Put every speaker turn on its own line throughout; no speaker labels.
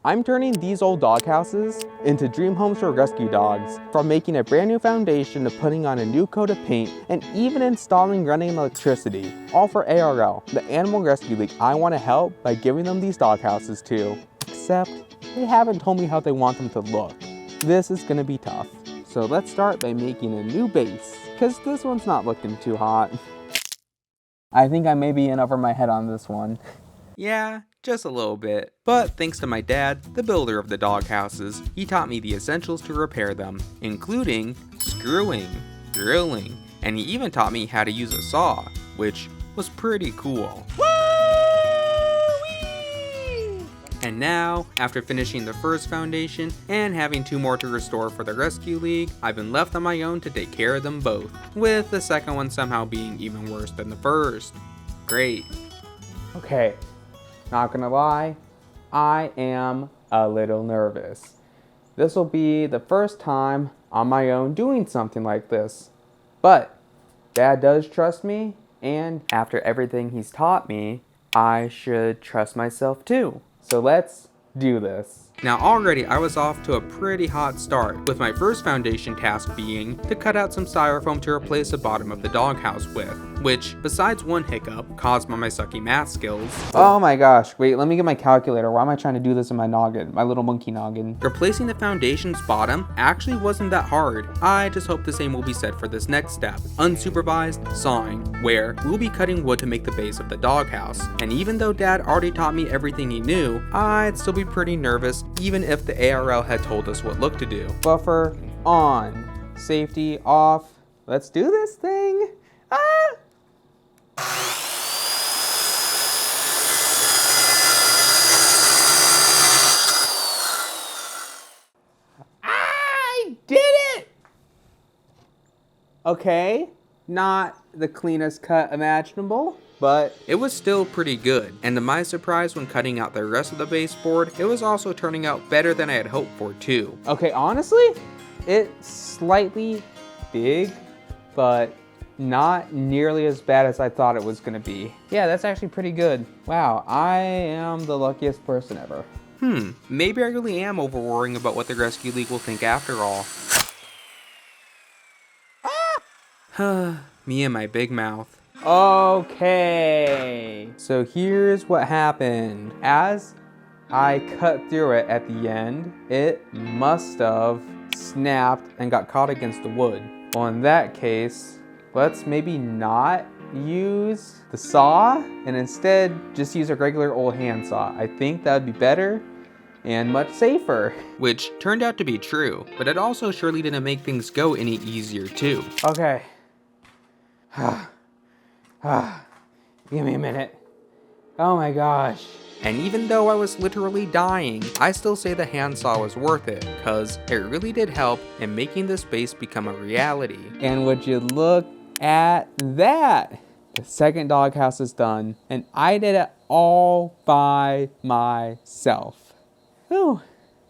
I'm turning these old doghouses into dream homes for rescue dogs, from making a brand new foundation to putting on a new coat of paint and even installing running electricity, all for ARL, the Animal Rescue League I want to help by giving them these doghouses to. Except they haven't told me how they want them to look. This is gonna be tough. So let's start by making a new base, because this one's not looking too hot. I think I may be in over my head on this one. Yeah, just a little bit. But thanks to my dad, the builder of the doghouses, he taught me the essentials to repair them, including screwing, drilling, and he even taught me how to use a saw, which was pretty cool. And now, after finishing the first foundation and having 2 more to restore for the Rescue League, I've been left on my own to take care of them both, with the second one somehow being even worse than the first. Great. Okay, not gonna lie, I am a little nervous. This will be the first time on my own doing something like this. But Dad does trust me, and after everything he's taught me, I should trust myself too. So let's do this. Now already I was off to a pretty hot start, with my first foundation task being to cut out some styrofoam to replace the bottom of the doghouse with, which, besides one hiccup, caused by my sucky math skills. Oh my gosh, wait, let me get my calculator. Why am I trying to do this in my noggin, my little monkey noggin? Replacing the foundation's bottom actually wasn't that hard. I just hope the same will be said for this next step, unsupervised sawing, where we'll be cutting wood to make the base of the doghouse. And even though Dad already taught me everything he knew, I'd still be pretty nervous even if the ARL had told us what look to do. Buffer on, safety off. Let's do this thing. Ah! I did it! Okay, not the cleanest cut imaginable, but it was still pretty good. And to my surprise, when cutting out the rest of the baseboard, it was also turning out better than I had hoped for too. Okay, honestly, it's slightly big, but not nearly as bad as I thought it was gonna be. Yeah, that's actually pretty good. Wow, I am the luckiest person ever. Maybe I really am over worrying about what the Rescue League will think after all. Me and my big mouth. Okay, so here's what happened. As I cut through it at the end, it must have snapped and got caught against the wood. Well, in that case, let's maybe not use the saw and instead just use a regular old hand saw. I think that would be better and much safer. Which turned out to be true, but it also surely didn't make things go any easier too. Okay. Give me a minute. Oh my gosh. And even though I was literally dying, I still say the handsaw was worth it, cause it really did help in making this base become a reality. And would you look at that? The second doghouse is done, and I did it all by myself. Whew,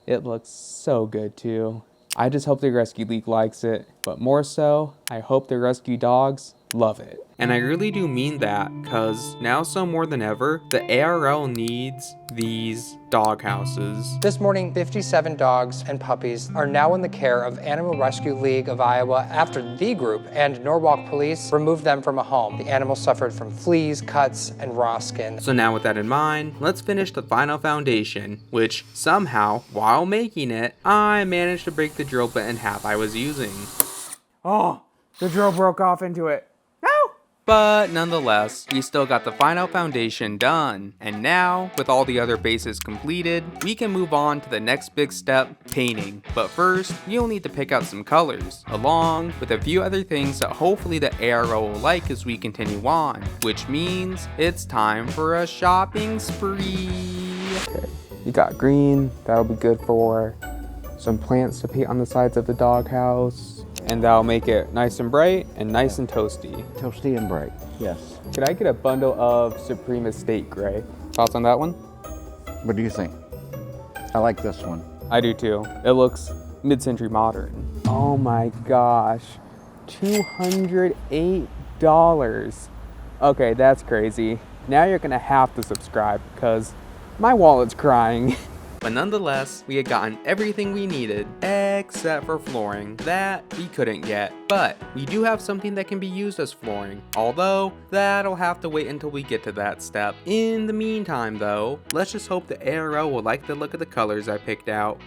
it looks so good too. I just hope the Rescue League likes it, but more so, I hope the rescue dogs love it. And I really do mean that, cause now so more than ever, the ARL needs these doghouses.
This morning, 57 dogs and puppies are now in the care of Animal Rescue League of Iowa after the group and Norwalk Police removed them from a home. The animals suffered from fleas, cuts, and raw skin.
So now with that in mind, let's finish the final foundation, which somehow, while making it, I managed to break the drill bit in half I was using. Oh, the drill broke off into it. But nonetheless, we still got the final foundation done. And now, with all the other bases completed, we can move on to the next big step, painting. But first, you'll need to pick out some colors, along with a few other things that hopefully the ARO will like as we continue on, which means it's time for a shopping spree. Okay, you got green, that'll be good for some plants to paint on the sides of the doghouse. And that'll make it nice and bright and nice and toasty.
Toasty and bright, yes.
Could I get a bundle of Supreme Estate Gray? Thoughts on that one?
What do you think? I like this one.
I do too. It looks mid-century modern. Oh my gosh, $208. Okay, that's crazy. Now you're gonna have to subscribe because my wallet's crying. But nonetheless, we had gotten everything we needed, except for flooring. That we couldn't get. But we do have something that can be used as flooring, although that'll have to wait until we get to that step. In the meantime though, let's just hope the ARO will like the look of the colors I picked out.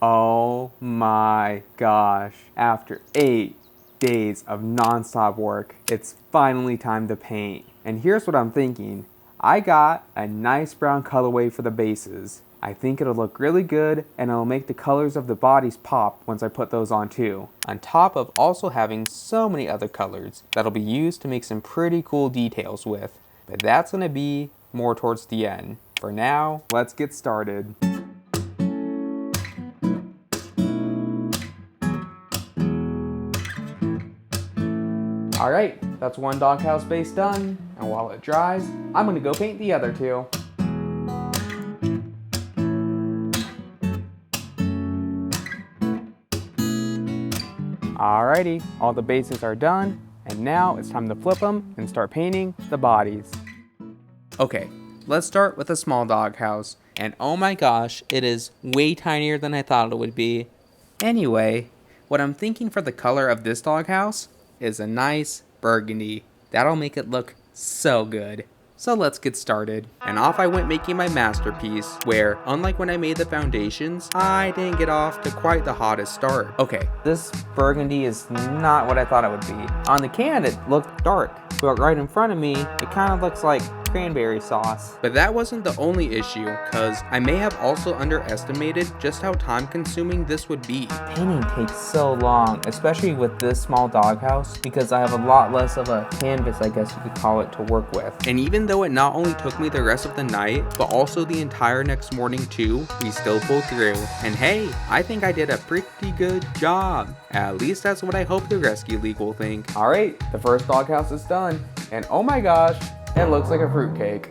Oh my gosh, after 8 days of non-stop work, it's finally time to paint. And here's what I'm thinking. I got a nice brown colorway for the bases. I think it'll look really good and it'll make the colors of the bodies pop once I put those on too. On top of also having so many other colors that'll be used to make some pretty cool details with. But that's gonna be more towards the end. For now, let's get started. Alright, that's one doghouse base done, and while it dries, I'm gonna go paint the other two. Alrighty, all the bases are done, and now it's time to flip them and start painting the bodies. Okay, let's start with a small doghouse, and oh my gosh, it is way tinier than I thought it would be. Anyway, what I'm thinking for the color of this doghouse is a nice burgundy. That'll make it look so good. So let's get started. And off I went making my masterpiece, where unlike when I made the foundations, I didn't get off to quite the hottest start. Okay, this burgundy is not what I thought it would be. On the can it looked dark, but right in front of me, it kind of looks like cranberry sauce. But that wasn't the only issue, cause I may have also underestimated just how time consuming this would be. Painting takes so long, especially with this small doghouse, because I have a lot less of a canvas, I guess you could call it, to work with. And even though it not only took me the rest of the night, but also the entire next morning too, we still pulled through. And hey, I think I did a pretty good job. At least that's what I hope the Rescue League will think. Alright, the first doghouse is done. And oh my gosh, it looks like a fruitcake.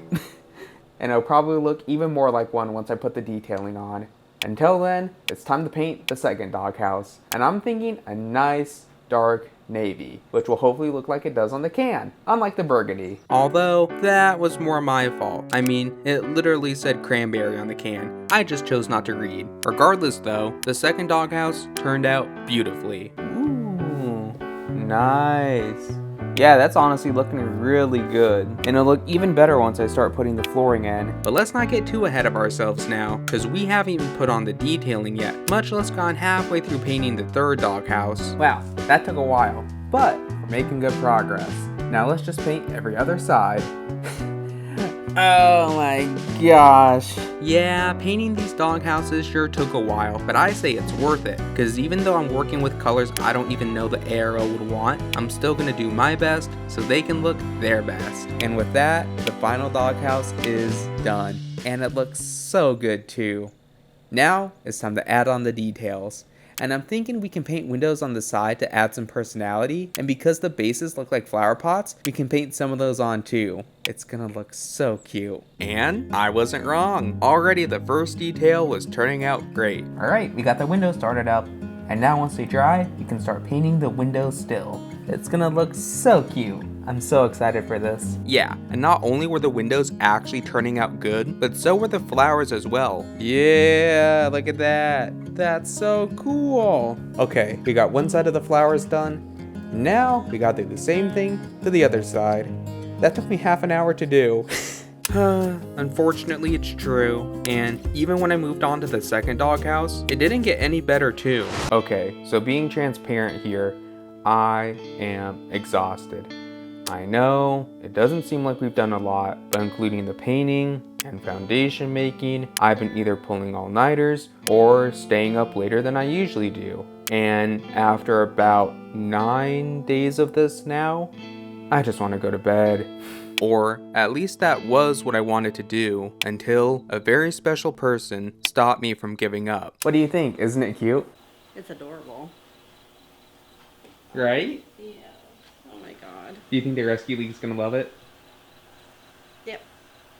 And it'll probably look even more like one once I put the detailing on. Until then, it's time to paint the second doghouse. And I'm thinking a nice dark navy, which will hopefully look like it does on the can, unlike the burgundy. Although, that was more my fault. I mean, it literally said cranberry on the can. I just chose not to read. Regardless though, the second doghouse turned out beautifully. Ooh, nice. Yeah, that's honestly looking really good. And it'll look even better once I start putting the flooring in. But let's not get too ahead of ourselves now, because we haven't even put on the detailing yet, much less gone halfway through painting the third doghouse. Wow, that took a while, but we're making good progress. Now let's just paint every other side. Oh my gosh. Yeah, painting these doghouses sure took a while, but I say it's worth it, because even though I'm working with colors I don't even know the ARO would want, I'm still gonna do my best so they can look their best. And with that, the final doghouse is done, and it looks so good too. Now, it's time to add on the details. And I'm thinking we can paint windows on the side to add some personality, and because the bases look like flower pots, we can paint some of those on too. It's gonna look so cute. And I wasn't wrong. Already the first detail was turning out great. Alright, we got the windows started up. And now once they dry, we can start painting the windows still. It's gonna look so cute. I'm so excited for this. Yeah, and not only were the windows actually turning out good, but so were the flowers as well. Yeah, look at that. That's so cool. Okay, we got one side of the flowers done. Now we gotta do the same thing to the other side. That took me half an hour to do. Unfortunately, it's true. And even when I moved on to the second doghouse, it didn't get any better too. Okay, so being transparent here, I am exhausted. I know it doesn't seem like we've done a lot, but including the painting and foundation making, I've been either pulling all-nighters or staying up later than I usually do. And after about 9 days of this now, I just want to go to bed. Or at least that was what I wanted to do until a very special person stopped me from giving up. What do you think? Isn't it cute?
It's adorable.
Right?
Yeah. Oh my god.
Do you think the Rescue League's gonna love it?
Yep.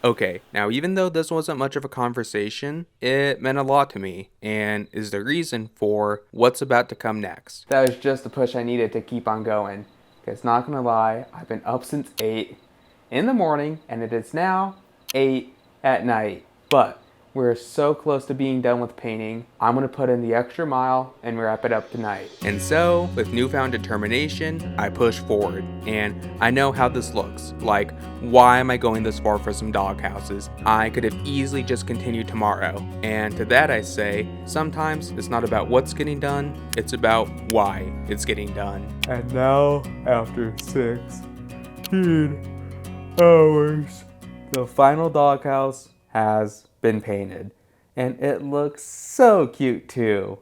Okay, now even though this wasn't much of a conversation, it meant a lot to me, and is the reason for what's about to come next. That was just the push I needed to keep on going. Because not gonna lie, I've been up since 8 in the morning, and it is now 8 at night. But we're so close to being done with painting. I'm gonna put in the extra mile and wrap it up tonight. And so, with newfound determination, I push forward. And I know how this looks. Like, why am I going this far for some doghouses? I could have easily just continued tomorrow. And to that I say, sometimes it's not about what's getting done, it's about why it's getting done. And now, after 16 hours, the final doghouse has been painted, and it looks so cute too.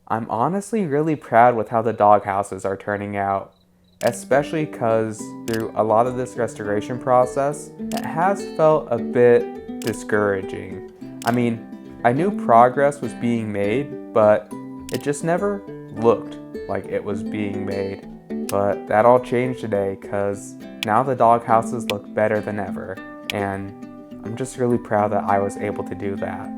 I'm honestly really proud with how the doghouses are turning out, especially because through a lot of this restoration process, it has felt a bit discouraging. I mean, I knew progress was being made, but it just never looked like it was being made. But that all changed today, because now the doghouses look better than ever, and I'm just really proud that I was able to do that.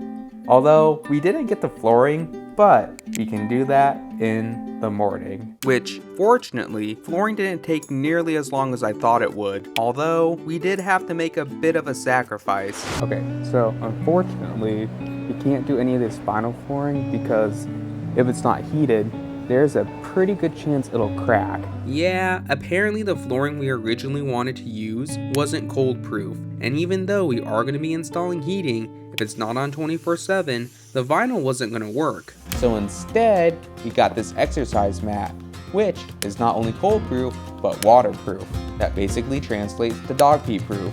Although we didn't get the flooring, but we can do that in the morning. Which, fortunately, flooring didn't take nearly as long as I thought it would, although we did have to make a bit of a sacrifice. Okay, so unfortunately, we can't do any of this final flooring because if it's not heated, there's a pretty good chance it'll crack. Yeah, apparently the flooring we originally wanted to use wasn't cold proof, and even though we are going to be installing heating, if it's not on 24/7, the vinyl wasn't going to work. So instead, we got this exercise mat, which is not only cold proof, but waterproof. That basically translates to dog pee proof.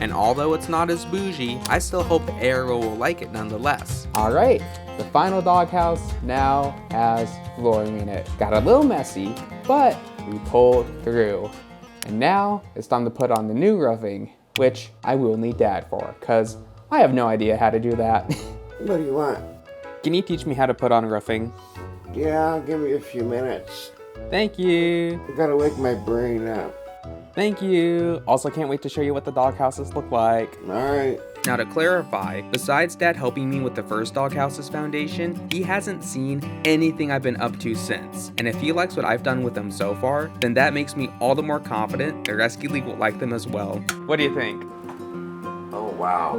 And although it's not as bougie, I still hope the Arrow will like it nonetheless. Alright, the final doghouse now has flooring in it. Got a little messy, but we pulled through. And now it's time to put on the new roofing, which I will need Dad for, cause I have no idea how to do that.
What do you want?
Can you teach me how to put on roofing?
Yeah, give me a few minutes.
Thank you.
I gotta wake my brain up.
Thank you. Also can't wait to show you what the doghouses look like.
Alright.
Now to clarify, besides Dad helping me with the first Doghouses foundation, he hasn't seen anything I've been up to since. And if he likes what I've done with them so far, then that makes me all the more confident the Rescue League will like them as well. What do you think?
Oh wow.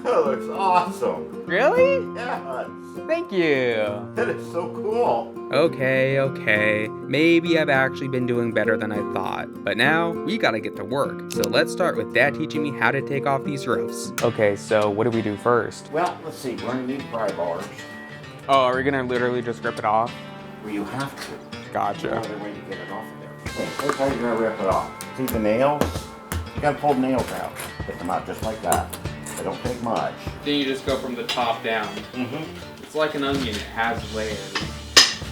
That looks awesome.
Really?
Yes.
Thank you.
That is so cool.
Okay. Maybe I've actually been doing better than I thought. But now, we gotta get to work. So let's start with Dad teaching me how to take off these roofs. Okay, so what do we do first?
Well, let's see. We're gonna need pry bars.
Oh, are we gonna literally just rip it off?
Well, you have to.
Gotcha.
No other way to get it off of there. Okay, here's how you're gonna rip it off. See the nails? You gotta pull the nails out. Get them out just like that. They don't take much.
Then you just go from the top down. It's like an onion, it has layers.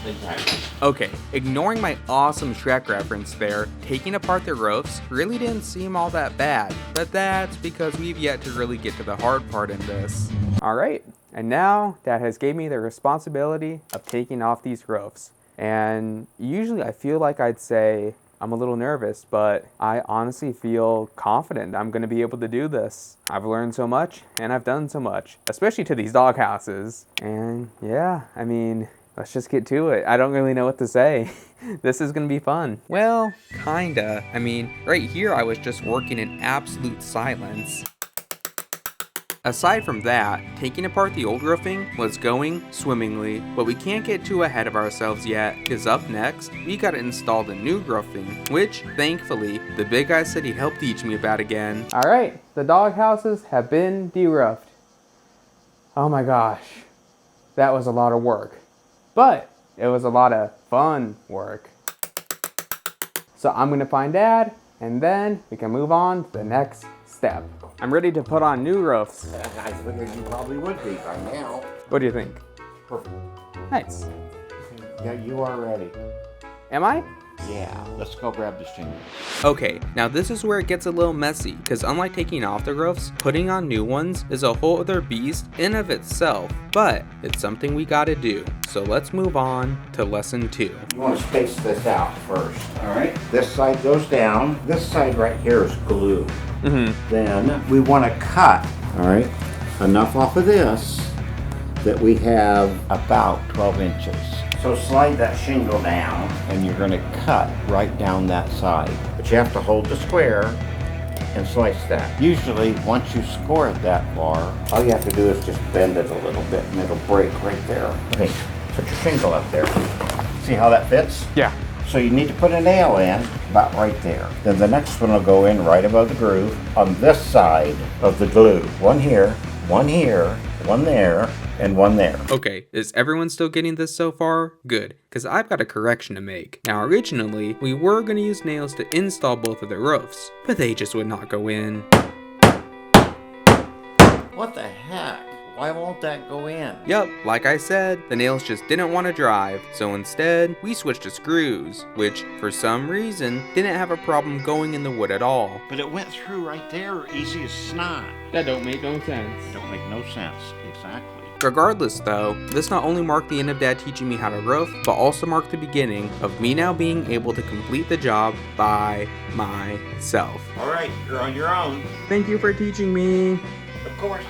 Exactly.
Okay, ignoring my awesome Shrek reference there, taking apart the roofs really didn't seem all that bad, but that's because we've yet to really get to the hard part in this. Alright, and now Dad has gave me the responsibility of taking off these roofs. And usually I feel like I'd say I'm a little nervous, but I honestly feel confident I'm gonna be able to do this. I've learned so much, and I've done so much, especially to these doghouses. And yeah, I mean, let's just get to it. I don't really know what to say. This is gonna be fun. Well, kinda. I mean, right here I was just working in absolute silence. Aside from that, taking apart the old roofing was going swimmingly, but we can't get too ahead of ourselves yet, because up next, we gotta install the new roofing, which, thankfully, the big guy said he'd help teach me about again. Alright, the doghouses have been de-roofed. Oh my gosh, that was a lot of work, but it was a lot of fun work. So I'm gonna find Dad, and then we can move on to the next step. I'm ready to put on new roofs.
I figured you probably would be by now.
What do you think?
Perfect.
Nice.
Yeah, you are ready.
Am I?
Yeah, let's go grab the shingles.
Okay, now this is where it gets a little messy, because unlike taking off the roofs, putting on new ones is a whole other beast in of itself, but it's something we gotta do. So let's move on to lesson 2.
You want to space this out first. Alright. This side goes down. This side right here is glue. Then we want to cut, alright, enough off of this that we have about 12 inches. So slide that shingle down and you're going to cut right down that side. But you have to hold the square and slice that. Usually, once you score it that far, all you have to do is just bend it a little bit and it'll break right there. Okay, put your shingle up there. See how that fits?
Yeah.
So you need to put a nail in about right there. Then the next one will go in right above the groove on this side of the glue. One here, one there, and one there.
Okay, is everyone still getting this so far? Good, because I've got a correction to make. Now originally, we were going to use nails to install both of the roofs, but they just would not go in.
What the heck? Why won't that go in?
Yup, like I said, the nails just didn't want to drive, so instead, we switched to screws, which, for some reason, didn't have a problem going in the wood at all.
But it went through right there, easy as snot.
That don't make no sense.
Don't make no sense, exactly.
Regardless though, this not only marked the end of Dad teaching me how to roof, but also marked the beginning of me now being able to complete the job by myself.
All right, you're on your own.
Thank you for teaching me.
Of course.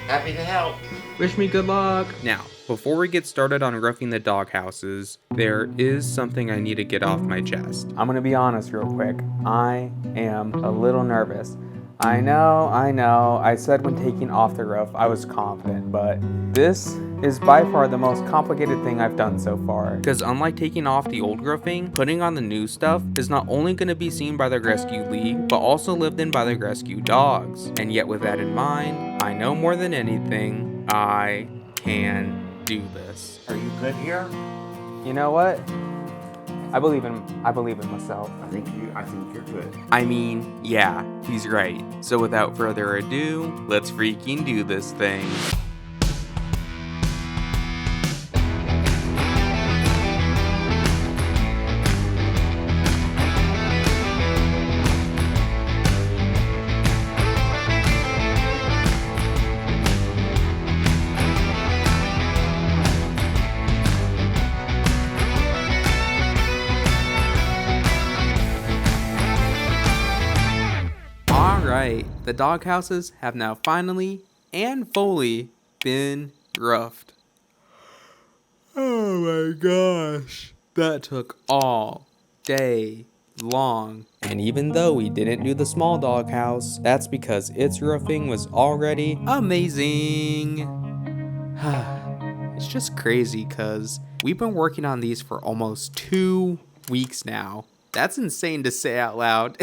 Happy to help.
Wish me good luck. Now, before we get started on roofing the doghouses, there is something I need to get off my chest. I'm gonna be honest real quick. I am a little nervous. I know. I said when taking off the roof, I was confident, but this is by far the most complicated thing I've done so far. Because unlike taking off the old roofing, putting on the new stuff is not only going to be seen by the Rescue League, but also lived in by the rescue dogs. And yet with that in mind, I know more than anything, I can do this.
Are you good here?
You know what? I believe in myself.
I think you're good.
I mean, yeah, he's right. So without further ado, let's freaking do this thing. Alright, the doghouses have now finally and fully been roofed. Oh my gosh, that took all day long. And even though we didn't do the small doghouse, that's because its roofing was already amazing. It's just crazy because we've been working on these for almost 2 weeks now. That's insane to say out loud.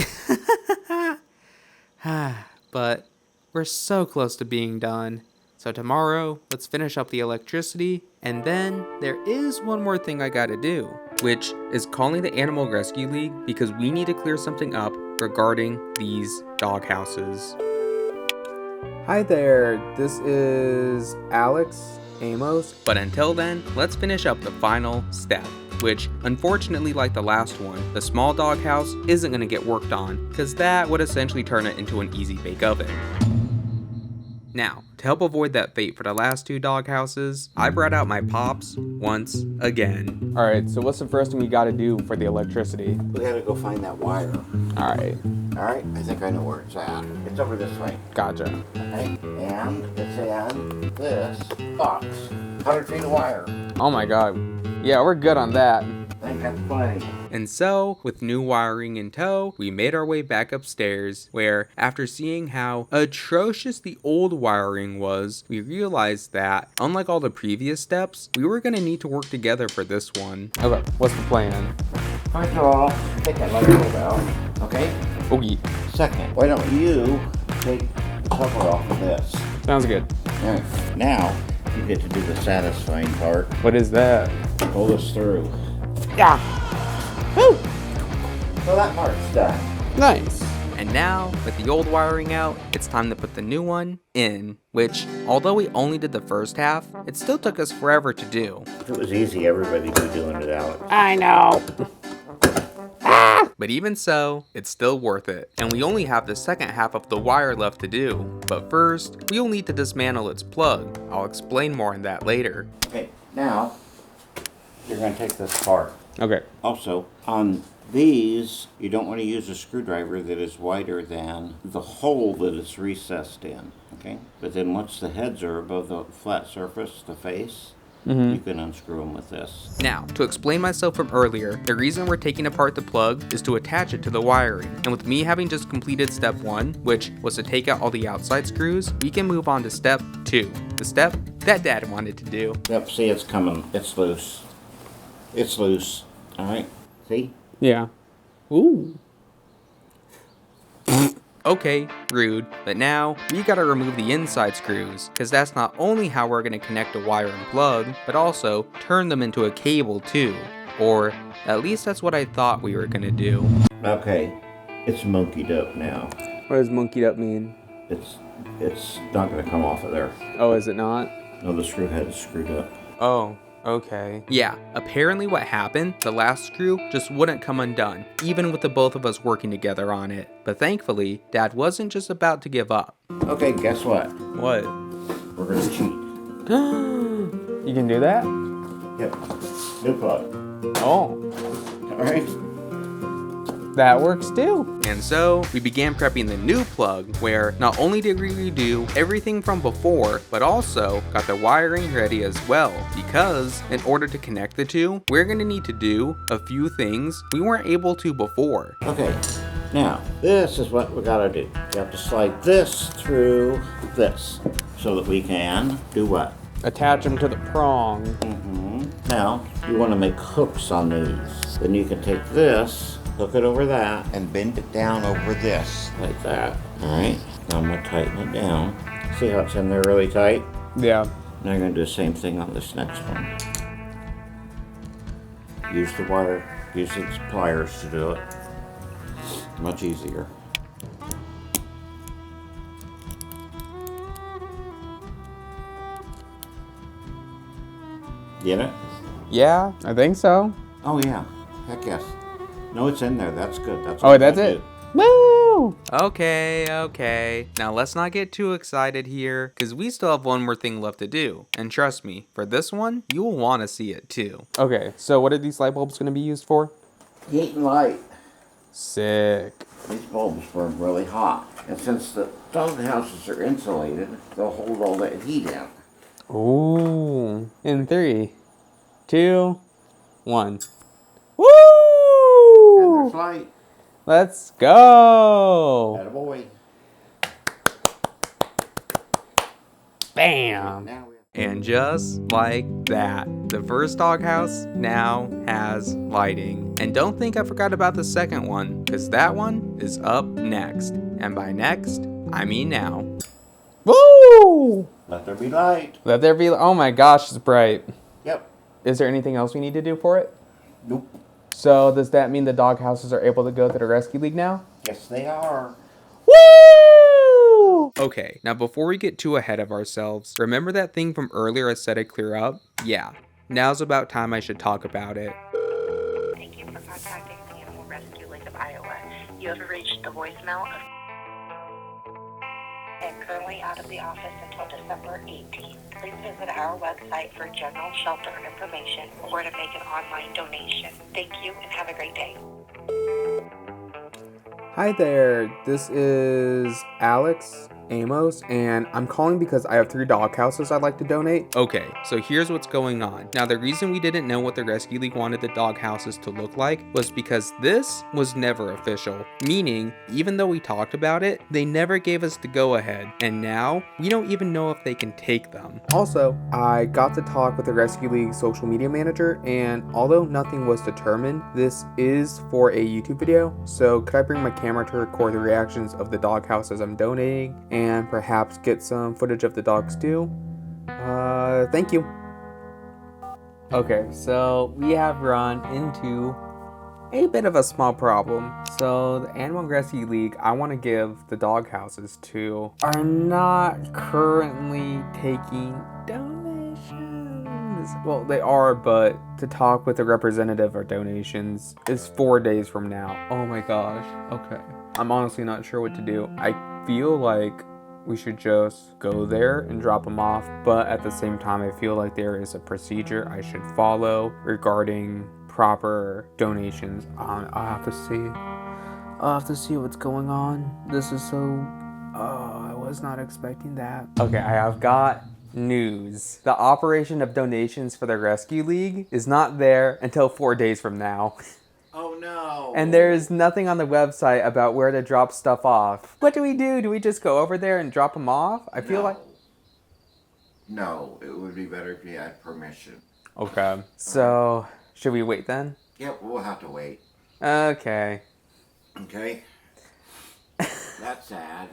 But we're so close to being done. So tomorrow, let's finish up the electricity, and then there is one more thing I gotta do, which is calling the Animal Rescue League because we need to clear something up regarding these doghouses. Hi there, this is Amos. But until then, let's finish up the final step, which unfortunately, like the last one, the small doghouse isn't going to get worked on because that would essentially turn it into an easy bake oven. Now, to help avoid that fate for the last 2 doghouses, I brought out my pops once again. Alright, so what's the first thing we gotta do for the electricity?
We gotta go find that wire.
Alright.
Alright, I think I know where it's at. It's over this way.
Gotcha.
Okay, and it's in this box. 100 feet of wire.
Oh my god. Yeah, we're good on that.
I think that's plenty.
And so, with new wiring in tow, we made our way back upstairs, where, after seeing how atrocious the old wiring was, we realized that, unlike all the previous steps, we were going to need to work together for this one. Okay, what's the plan?
First of all, take that letter out, okay?
Okay.
Second, why don't you take the cover off of this?
Sounds good.
Alright, now you get to do the satisfying part.
What is that?
Pull this through.
Yeah. Woo!
So that part's done.
Nice. And now, with the old wiring out, it's time to put the new one in, which, although we only did the first half, it still took us forever to do.
If it was easy, everybody would be doing it, Alex.
I know. But even so, it's still worth it. And we only have the second half of the wire left to do. But first, we'll need to dismantle its plug. I'll explain more on that later.
Okay, now, you're going to take this apart.
Okay.
Also, on these, you don't want to use a screwdriver that is wider than the hole that it's recessed in, okay? But then once the heads are above the flat surface, the face, you can unscrew them with this.
Now, to explain myself from earlier, the reason we're taking apart the plug is to attach it to the wiring. And with me having just completed step 1, which was to take out all the outside screws, we can move on to step 2, the step that Dad wanted to do.
Yep, see, it's coming. It's loose. It's loose. All right, see?
Yeah. Ooh. Okay, rude, but now we gotta remove the inside screws, cause that's not only how we're gonna connect a wire and plug, but also turn them into a cable too. Or at least that's what I thought we were gonna do.
Okay, it's monkeyed up now.
What does monkeyed up mean?
It's not gonna come off of there.
Oh, is it not?
No, the screw head is screwed up.
Oh, okay. Yeah, apparently what happened, the last screw just wouldn't come undone, even with the both of us working together on it. But thankfully, Dad wasn't just about to give up.
Okay, guess what?
What?
We're gonna cheat.
You can do that?
Yep, new plug.
Oh.
All right.
That works too. And so we began prepping the new plug, where not only did we redo everything from before, but also got the wiring ready as well, because in order to connect the two, we're gonna need to do a few things we weren't able to before.
Okay, now this is what we gotta do. You have to slide this through this so that we can do what?
Attach them to the prong.
Now, you want to make hooks on these. Then you can take this, hook it over that, and bend it down over this, like that. Alright, now I'm going to tighten it down. See how it's in there really tight?
Yeah.
Now I'm going to do the same thing on this next one. Use the wire, use the pliers to do it. Much easier. Get it?
Yeah, I think so.
Oh yeah, heck yes. No, it's in there. That's good. That's
Oh, that's it. Woo! Okay. Now let's not get too excited here, because we still have one more thing left to do. And trust me, for this one, you'll want to see it too. Okay, so what are these light bulbs going to be used for?
Heat and light.
Sick.
These bulbs burn really hot. And since the dog houses are insulated, they'll hold all that heat in.
Ooh. In 3, 2, 1. Woo!
And there's light.
Let's go!
Attaboy.
Bam!
Now we
And just like that, the first doghouse now has lighting. And don't think I forgot about the second one, because that one is up next. And by next, I mean now. Woo!
let there be light.
Let there be, oh my gosh, it's bright.
Yep.
Is there anything else we need to do for it?
Nope.
So does that mean the doghouses are able to go to the rescue league now?
Yes, they are.
Woo! Okay, now before we get too ahead of ourselves, remember that thing from earlier I said I'd clear up? Yeah, now's about time I should talk about it.
Thank you for contacting the Animal Rescue League of Iowa. You have reached the voicemail of and currently out of the office until December 18th. Please visit our website for general shelter information or to make an online donation. Thank you and have a great day.
Hi there, this is Alex Amos, and I'm calling because I have 3 doghouses I'd like to donate. Okay, so here's what's going on. Now, the reason we didn't know what the Rescue League wanted the doghouses to look like was because this was never official, meaning even though we talked about it, they never gave us the go-ahead, and now we don't even know if they can take them. Also, I got to talk with the Rescue League social media manager, and although nothing was determined, this is for a YouTube video, so could I bring my camera to record the reactions of the doghouses I'm donating, and perhaps get some footage of the dogs too? Thank you. Okay, so we have run into a bit of a small problem. So the Animal Rescue League I want to give the doghouses to are not currently taking donations. Well, they are, but to talk with a representative or donations is 4 days from now. Oh my gosh. Okay. I'm honestly not sure what to do. I feel like we should just go there and drop them off, but at the same time I feel like there is a procedure I should follow regarding proper donations. I'll have to see what's going on. This is so I was not expecting that. Okay, I have got news. The operation of donations for the Rescue League is not there until 4 days from now.
Oh no.
And there is nothing on the website about where to drop stuff off. What do? Do we just go over there and drop them off? I feel like...
No, it would be better if you had permission.
Okay. So, should we wait then?
Yep, we'll have to wait.
Okay.
Okay? That's sad.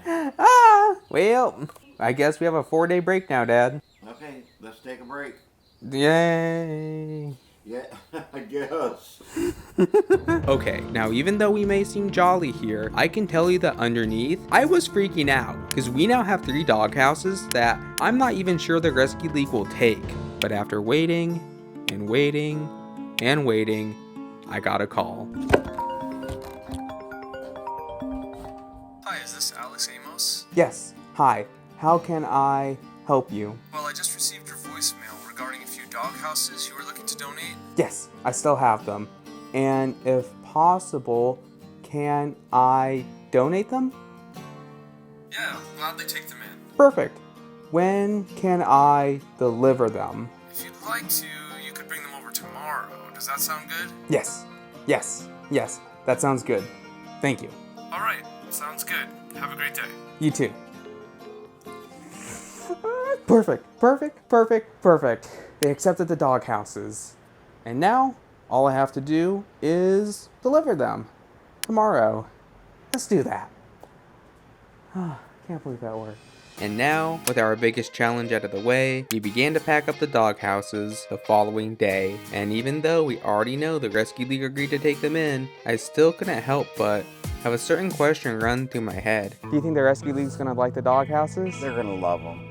Well, I guess we have a 4-day break now, Dad.
Okay, let's take a break.
Yay.
Yeah, I guess.
Okay, now even though we may seem jolly here, I can tell you that underneath, I was freaking out. Because we now have 3 doghouses that I'm not even sure the Rescue League will take. But after waiting, and waiting, and waiting, I got a call.
Hi, is this Alex Amos?
Yes, hi. How can I help you?
Well, I just received your voicemail regarding a few doghouses you were looking to donate.
Yes, I still have them. And if possible, can I donate them?
Yeah, I'll gladly take them in.
Perfect. When can I deliver them?
If you'd like to, you could bring them over tomorrow. Does that sound good?
Yes, that sounds good. Thank you.
Alright, sounds good. Have a great day.
You too. Perfect. They accepted the doghouses. And now, all I have to do is deliver them. Tomorrow. Let's do that. Can't believe that worked. And now, with our biggest challenge out of the way, we began to pack up the doghouses the following day. And even though we already know the Rescue League agreed to take them in, I still couldn't help but have a certain question run through my head. Do you think the Rescue League's gonna like the doghouses?
They're gonna love them.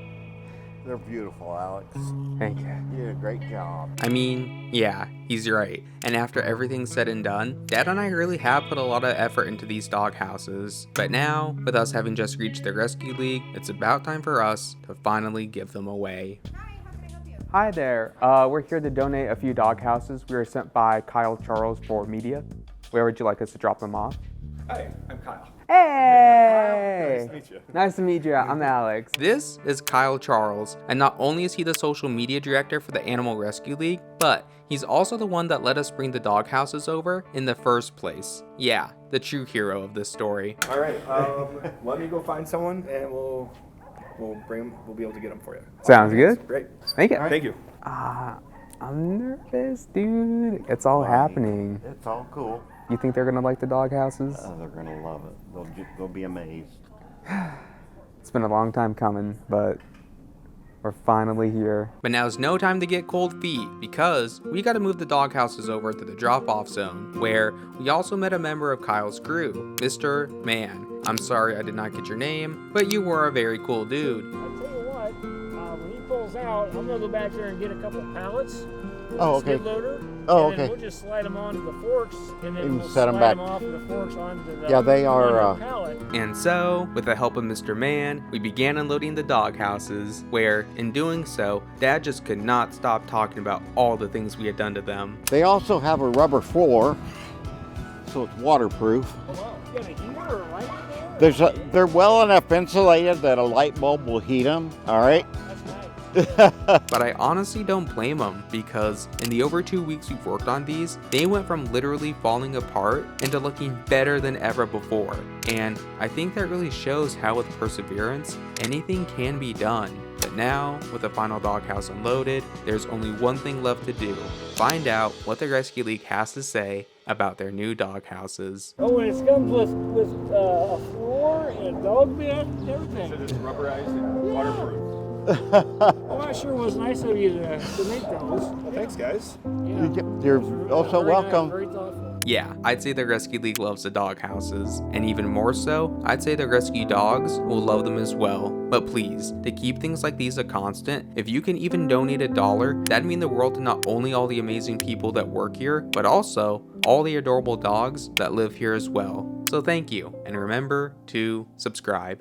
They're beautiful, Alex.
Thank you.
You did a great job.
I mean, yeah, he's right. And after everything's said and done, Dad and I really have put a lot of effort into these doghouses. But now, with us having just reached the Rescue League, it's about time for us to finally give them away. Hi there. We're here to donate a few doghouses. We were sent by Kyle Charles for media. Where would you like us to drop them off?
Hi, I'm Kyle.
Hey!
Nice to meet you.
Nice to meet you. I'm Alex. This is Kyle Charles, and not only is he the social media director for the Animal Rescue League, but he's also the one that let us bring the doghouses over in the first place. Yeah, the true hero of this story.
All right, let me go find someone, and we'll be able to get them for you.
Sounds good.
Great.
Thank you.
Thank you.
I'm nervous, dude. It's all happening.
It's all cool.
You think they're gonna like the doghouses?
They're gonna love it. They'll be amazed.
It's been a long time coming, but we're finally here. But now's no time to get cold feet because we gotta move the doghouses over to the drop-off zone, where we also met a member of Kyle's crew, Mr. Man. I'm sorry I did not get your name, but you were a very cool dude.
I'll tell you what, when he pulls out, I'm gonna go back there and get a couple pallets.
Oh, okay.
Skid loader,
Oh,
and then
okay.
we'll just slide them onto the forks, and then
And
we'll
set 'em
slide
back.
them off of the forks onto the
Yeah, they are,
pallet.
And so, with the help of Mr. Man, we began unloading the doghouses, where, in doing so, Dad just could not stop talking about all the things we had done to them.
They also have a rubber floor, so it's waterproof.
Oh, wow. You got a heater or a light there?
They're well enough insulated that a light bulb will heat them. All right.
That's nice.
But I honestly don't blame them, because in the over 2 weeks we've worked on these, they went from literally falling apart into looking better than ever before. And I think that really shows how with perseverance, anything can be done. But now, with the final doghouse unloaded, there's only one thing left to do. Find out what the Rescue League has to say about their new doghouses.
Oh, and it comes with a floor and a dog bed and everything.
It's rubberized and waterproof.
Well, that sure was nice of you to make those.
Well, thanks, guys.
Yeah.
You're
Very
also
nice,
welcome.
very thoughtful.
Yeah, I'd say the Rescue League loves the doghouses, and even more so, I'd say the rescue dogs will love them as well. But please, to keep things like these a constant, if you can even donate $1, that'd mean the world to not only all the amazing people that work here, but also all the adorable dogs that live here as well. So thank you, and remember to subscribe.